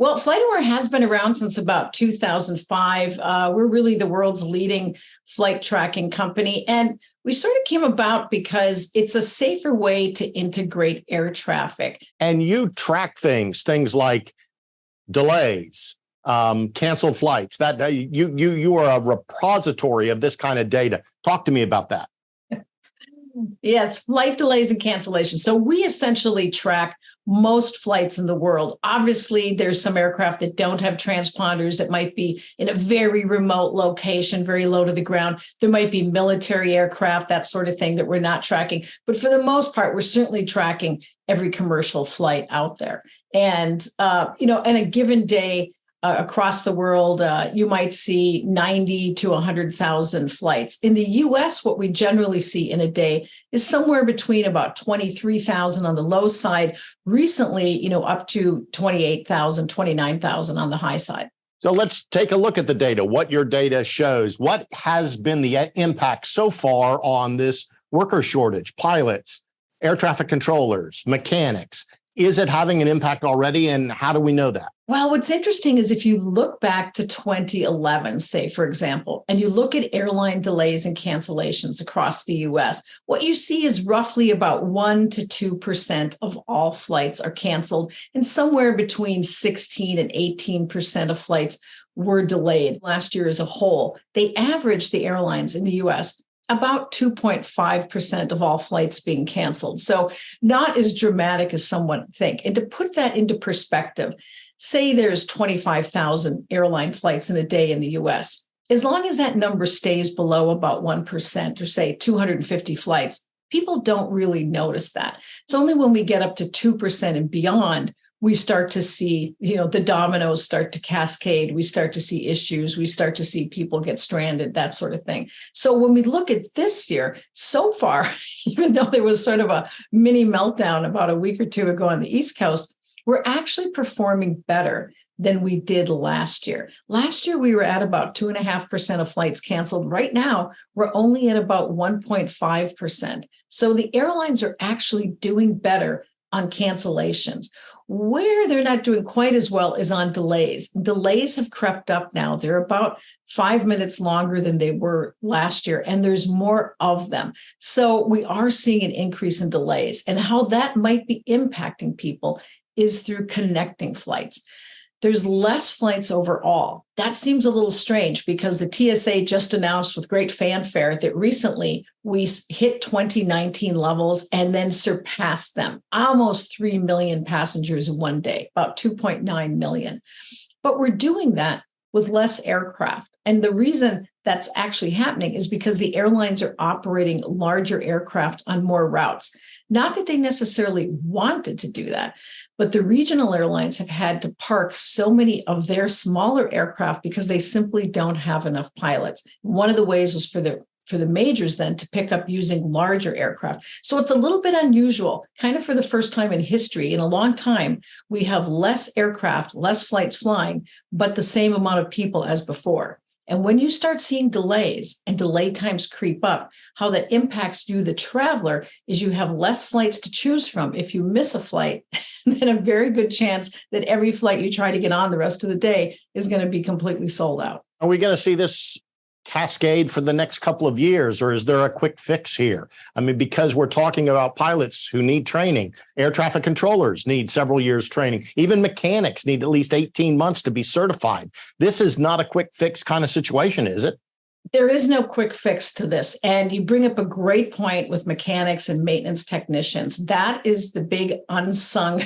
Well, FlightAware has been around since about 2005. We're really the world's leading flight tracking company. And we sort of came about because it's a safer way to integrate air traffic. And you track things like delays, canceled flights. That you are a repository of this kind of data. Talk to me about that. Yes, flight delays and cancellations. So we essentially track most flights in the world. Obviously, there's some aircraft that don't have transponders that might be in a very remote location, very low to the ground. There might be military aircraft, that sort of thing that we're not tracking. But for the most part, we're certainly tracking every commercial flight out there. And, in a given day, across the world, you might see 90 to 100,000 flights. In the US, what we generally see in a day is somewhere between about 23,000 on the low side, recently, up to 28,000, 29,000 on the high side. So let's take a look at the data, what your data shows. What has been the impact so far on this worker shortage, pilots, air traffic controllers, mechanics? Is it having an impact already, and how do we know that? Well, what's interesting is if you look back to 2011, say, for example, and you look at airline delays and cancellations across the US, what you see is roughly about 1% to 2% of all flights are canceled, and somewhere between 16 and 18% of flights were delayed. Last year as a whole, they averaged, the airlines in the US, about 2.5% of all flights being canceled. So not as dramatic as someone think. And to put that into perspective, say there's 25,000 airline flights in a day in the US. As long as that number stays below about 1%, or say 250 flights, people don't really notice that. It's only when we get up to 2% and beyond, we start to see, the dominoes start to cascade. We start to see issues. We start to see people get stranded, that sort of thing. So when we look at this year, so far, even though there was sort of a mini meltdown about a week or two ago on the East Coast, we're actually performing better than we did last year. Last year, we were at about 2.5% of flights canceled. Right now, we're only at about 1.5%. So the airlines are actually doing better on cancellations. Where they're not doing quite as well is on delays. Delays have crept up now. They're about 5 minutes longer than they were last year, and there's more of them. So we are seeing an increase in delays, and how that might be impacting people is through connecting flights. There's less flights overall. That seems a little strange because the TSA just announced with great fanfare that recently we hit 2019 levels and then surpassed them. Almost 3 million passengers in one day, about 2.9 million. But we're doing that with less aircraft. And the reason that's actually happening is because the airlines are operating larger aircraft on more routes. Not that they necessarily wanted to do that, but the regional airlines have had to park so many of their smaller aircraft because they simply don't have enough pilots. One of the ways was for the majors then to pick up using larger aircraft. So it's a little bit unusual, kind of for the first time in history. In a long time, we have less aircraft, less flights flying, but the same amount of people as before. And when you start seeing delays and delay times creep up, how that impacts you, the traveler, is you have less flights to choose from. If you miss a flight, then a very good chance that every flight you try to get on the rest of the day is going to be completely sold out. Are we going to see this cascade for the next couple of years, or is there a quick fix here? I mean, because we're talking about pilots who need training, air traffic controllers need several years training, even mechanics need at least 18 months to be certified. This is not a quick fix kind of situation, is it? There is no quick fix to this. And you bring up a great point with mechanics and maintenance technicians. That is the big unsung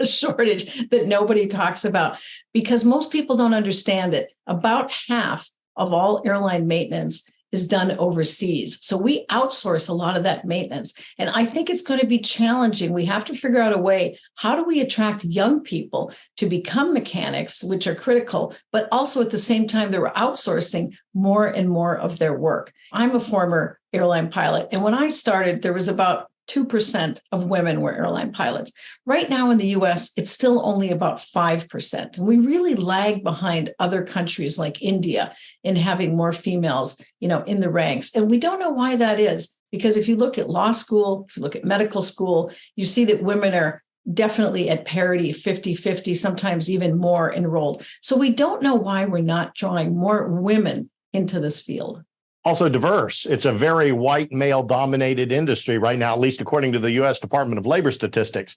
shortage that nobody talks about, because most people don't understand that about half of all airline maintenance is done overseas. So we outsource a lot of that maintenance. And I think it's going to be challenging. We have to figure out a way, how do we attract young people to become mechanics, which are critical, but also at the same time, they're outsourcing more and more of their work. I'm a former airline pilot. And when I started, there was about 2% of women were airline pilots. Right now in the US, it's still only about 5%. And we really lag behind other countries like India in having more females, in the ranks. And we don't know why that is, because if you look at law school, if you look at medical school, you see that women are definitely at parity, 50-50, sometimes even more enrolled. So we don't know why we're not drawing more women into this field. Also diverse. It's a very white male dominated industry right now, at least according to the U.S. Department of Labor statistics.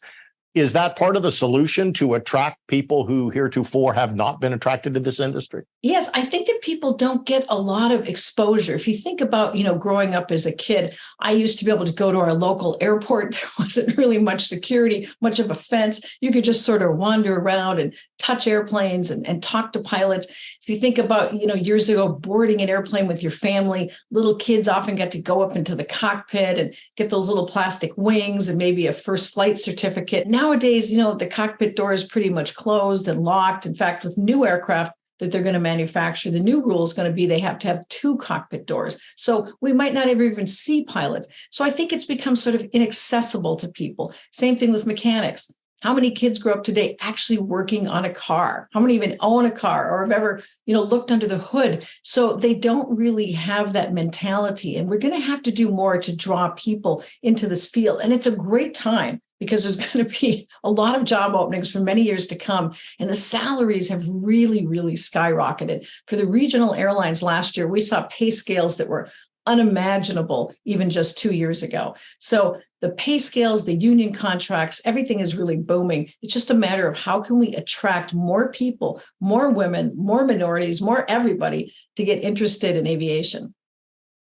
Is that part of the solution to attract people who heretofore have not been attracted to this industry? Yes, I think that people don't get a lot of exposure. If you think about, growing up as a kid, I used to be able to go to our local airport. There wasn't really much security, much of a fence. You could just sort of wander around and touch airplanes and talk to pilots. If you think about, years ago, boarding an airplane with your family, little kids often got to go up into the cockpit and get those little plastic wings and maybe a first flight certificate. Nowadays, the cockpit door is pretty much closed and locked. In fact, with new aircraft that they're going to manufacture, the new rule is going to be they have to have 2 cockpit doors. So we might not ever even see pilots. So I think it's become sort of inaccessible to people. Same thing with mechanics. How many kids grow up today actually working on a car? How many even own a car or have ever, looked under the hood? So they don't really have that mentality. And we're going to have to do more to draw people into this field. And it's a great time because there's going to be a lot of job openings for many years to come. And the salaries have really, really skyrocketed. For the regional airlines last year, we saw pay scales that were unimaginable even just 2 years ago. So the pay scales, the union contracts, everything is really booming. It's just a matter of how can we attract more people, more women, more minorities, more everybody to get interested in aviation.